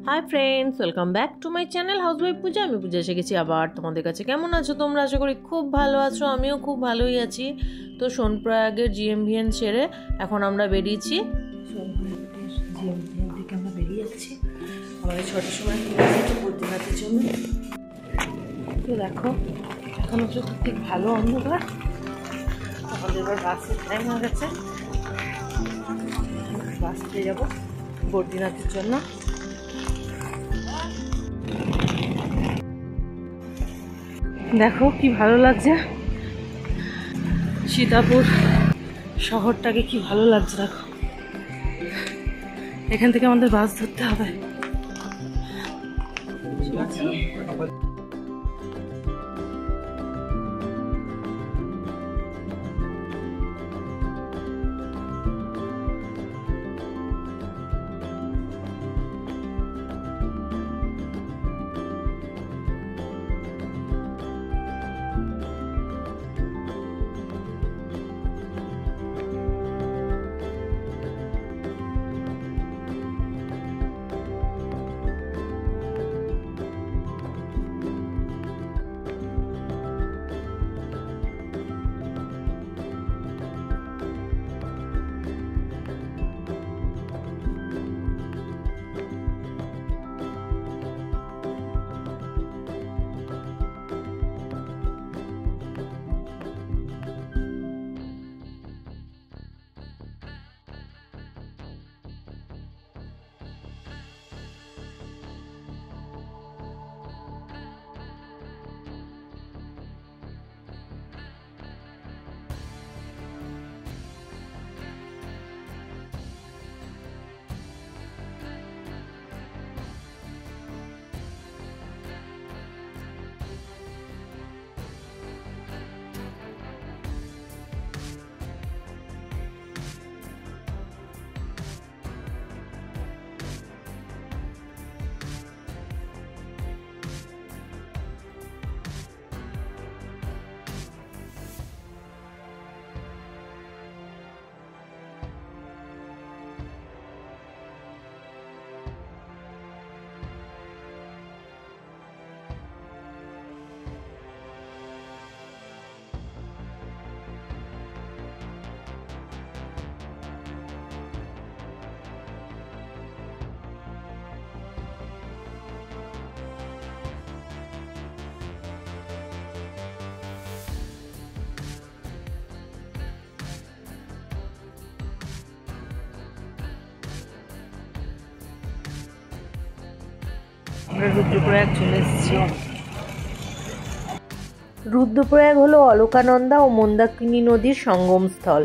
High friends, welcome back to my channel housewife Puja. আমি পূজা এসে গেছি আবার তোমাদের কাছে। কেমন আছো তোমরা? আশা করি খুব ভালো আছো, আমিও খুব ভালোই আছি। তো সোনপ্রয়াগের জিএমভিএন সেরে এখন আমরা বেরিয়েছি। সোনপ্রয়াগের জিএমভিএন থেকে আমরা বেরিয়ে যাচ্ছি আমাদের 6টার সময় বদ্রীনাথের জন্য। তো দেখো এখন হচ্ছে ঠিক ভালো অন্ধকার, আমাদের এবার বাসের টাইম হয়ে গেছে। বাস পেয়ে যাবো বদ্রীনাথের জন্য। দেখো কি ভালো লাগছে, সীতাপুর শহরটাকে কি ভালো লাগছে। দেখো এখান থেকে আমাদের বাস ধরতে হবে। আমরা রুদ্রপ্রয়াগ চলে এসেছি। রুদ্রপ্রয়াগ হলো অলকানন্দা ও মন্দাকিনী নদীর সঙ্গমস্থল।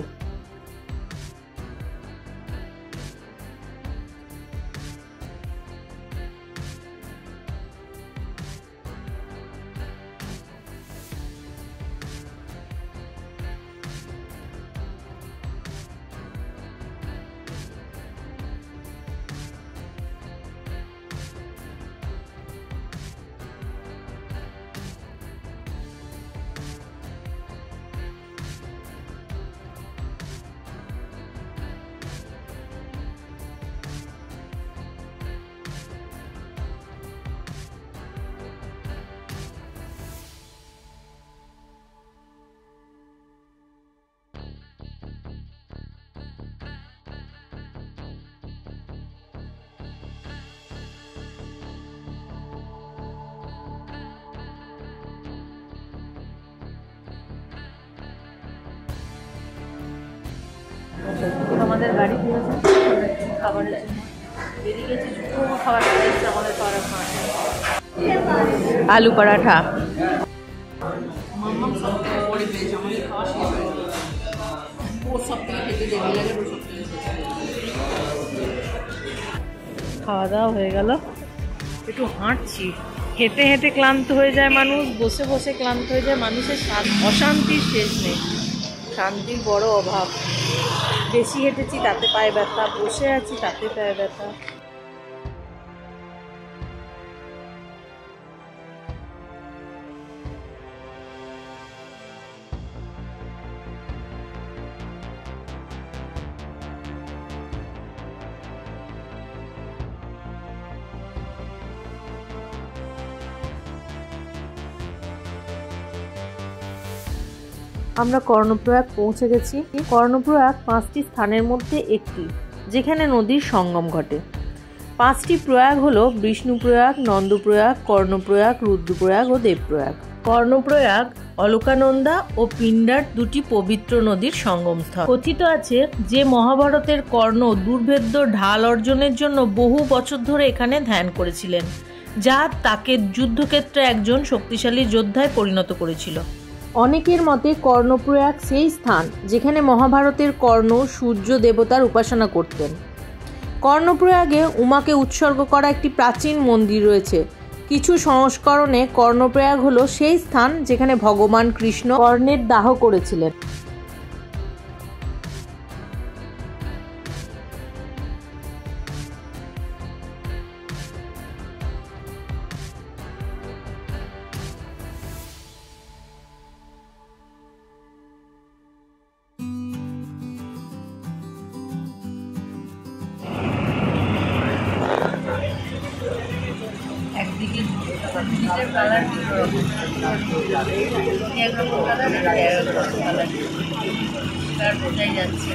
আমাদের গাড়ি দিয়েছে খাবারের জন্য, বেরিয়ে গেছে খাবার দিয়েছে আমাদের আলু পরাঠা। খাওয়া দাওয়া হয়ে গেল, একটু হাঁটছি। হেঁটে হেঁটে ক্লান্ত হয়ে যায় মানুষ, বসে বসে ক্লান্ত হয়ে যায় মানুষের। অশান্তির শেষ নেই, শান্তির বড় অভাব। বেশি হেঁটেছি তাতে পায়ে ব্যথা, বসে আছি তাতে পায়ে ব্যথা। আমরা কর্ণপ্রয়াগ পৌঁছে গেছি। কর্ণপ্রয়াগ 5টি স্থানের মধ্যে একটি, যেখানে নদীর সঙ্গম ঘটে। 5টি প্রয়াগ হলো বিষ্ণুপ্রয়াগ, নন্দপ্রয়াগ, কর্ণপ্রয়াগ, রুদ্রপ্রয়াগ ও দেবপ্রয়াগ। কর্ণপ্রয়াগ অলকানন্দা ও পিণ্ডার 2টি পবিত্র নদীর সঙ্গমস্থল। কথিত আছে যে মহাভারতের কর্ণ দুর্ভেদ্য ঢাল অর্জনের জন্য বহু বছর ধরে এখানে ধ্যান করেছিলেন, যা তাকে যুদ্ধক্ষেত্রে একজন শক্তিশালী যোদ্ধায় পরিণত করেছিল। অনেকের মতে কর্ণপ্রয়াগ সেই স্থান যেখানে মহাভারতের কর্ণ সূর্য দেবতার উপাসনা করতেন। কর্ণপ্রয়াগে উমাকে উৎসর্গ করা একটি প্রাচীন মন্দির রয়েছে। কিছু সংস্করণে কর্ণপ্রয়াগ হলো সেই স্থান যেখানে ভগবান কৃষ্ণ কর্ণের দাহ করেছিলেন। একদিকে পিঠের কালার একরকম কালার, একরকম কালার, কার বোঝাই যাচ্ছে।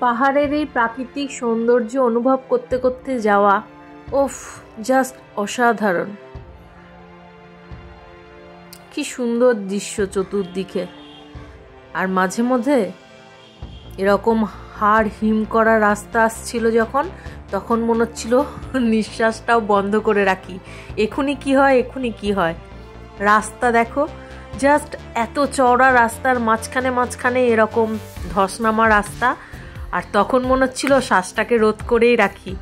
পাহাড়ের এই প্রাকৃতিক সৌন্দর্য অনুভব করতে করতে যাওয়া, ওফ, জাস্ট অসাধারণ। কি সুন্দর দৃশ্য চতুর্দিকে। আর মাঝে মধ্যে এরকম হাড় হিম করা রাস্তা আসছিল যখন, তখন মনে হচ্ছিল নিঃশ্বাসটাও বন্ধ করে রাখি, এখনই কি হয়, এখনই কি হয়। রাস্তা দেখো, জাস্ট এত চওড়া রাস্তার মাঝখানে মাঝখানে এরকম ধসনামা রাস্তা, আর তখন মনে হচ্ছিল শ্বাসটাকে রোধ করেই রাখি।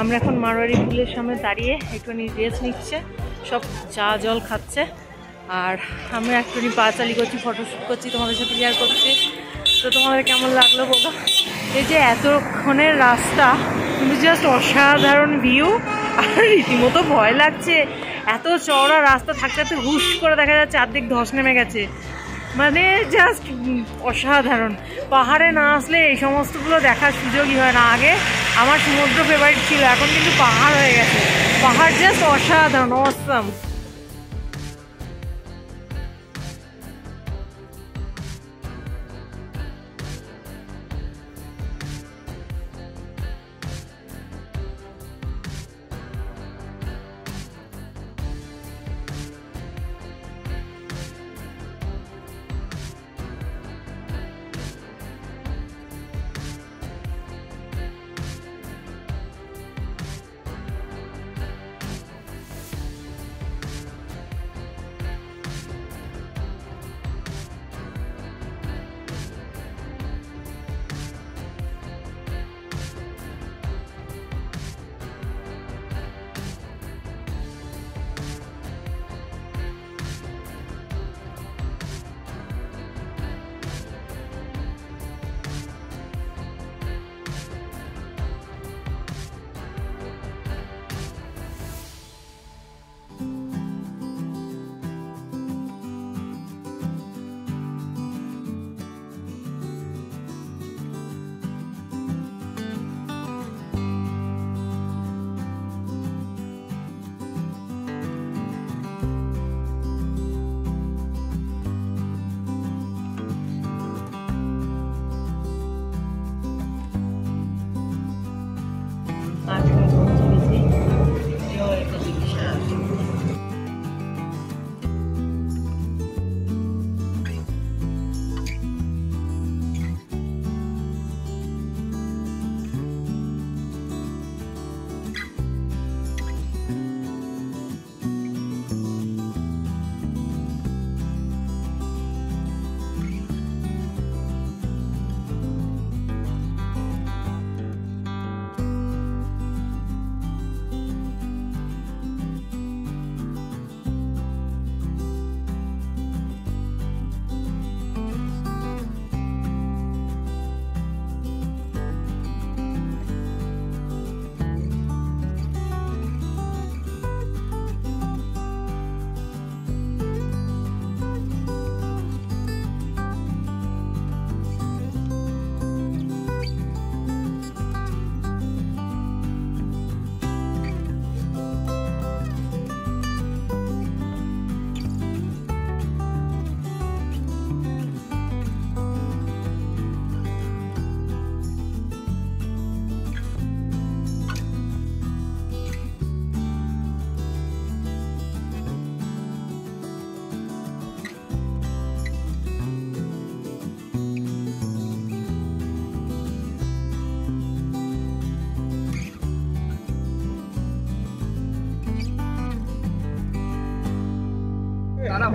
আমরা এখন মারোয়ারি পুলের সামনে দাঁড়িয়ে একটুখানি রেস্ট নিচ্ছে, সব চা জল খাচ্ছে, আর আমরা একটুখানি পাঁচালি করছি, ফটোশ্যুট করছি, তোমাদের সাথে শেয়ার করছি। তো তোমাদের কেমন লাগলো বলো? এই যে এতক্ষণের রাস্তা কিন্তু জাস্ট অসাধারণ ভিউ, আর রীতিমতো ভয় লাগছে। এত চওড়া রাস্তা থাকতে থাকতে হুশ করে দেখা যাচ্ছে অর্ধেক ধস নেমে গেছে, মানে জাস্ট অসাধারণ। পাহাড়ে না আসলে এই সমস্তগুলো দেখার সুযোগই হয় না। আগে আমার সমুদ্র ফেভারিট ছিল, এখন কিন্তু পাহাড় হয়ে গেছে। পাহাড় জাস্ট অসাধারণ, অসাম।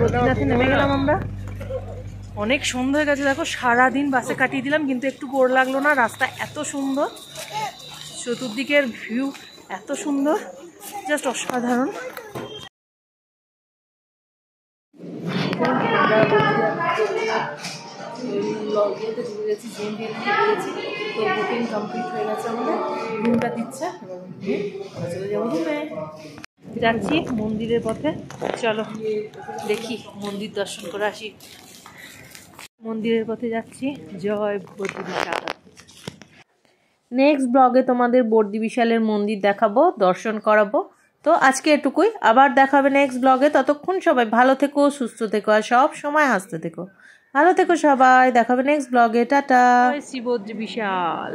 বদ্রীনাথে নেমে গেলাম আমরা। অনেক সন্ধ্যা হয়ে গেছে, দেখো সারাদিন বাসে কাটিয়ে দিলাম কিন্তু একটু বোর লাগলো না। রাস্তা এত সুন্দর, চতুর্দিকের ভিউ এত সুন্দর, জাস্ট অসাধারণ। তো বুকিং কমপ্লিট হয়ে গেছে, আমাদের রুমটা দিচ্ছে, চলে যাবো রুমে। যাচ্ছি মন্দিরের পথে, চলো দেখি মন্দির দর্শন করে আসি। মন্দিরের পথে যাচ্ছি। জয় বদ্রী বিশাল। নেক্সট ব্লগে তোমাদের বদ্রী বিশালের মন্দির দেখাবো, দর্শন করাবো। তো আজকে এটুকুই, আবার দেখাবে নেক্সট ব্লগে। ততক্ষণ সবাই ভালো থেকো, সুস্থ থেকো, আর সব সময় হাসতে থেকো। ভালো থেকো সবাই, দেখাবে নেক্সট ব্লগে। টাটা। শ্রী বদ্রী বিশাল।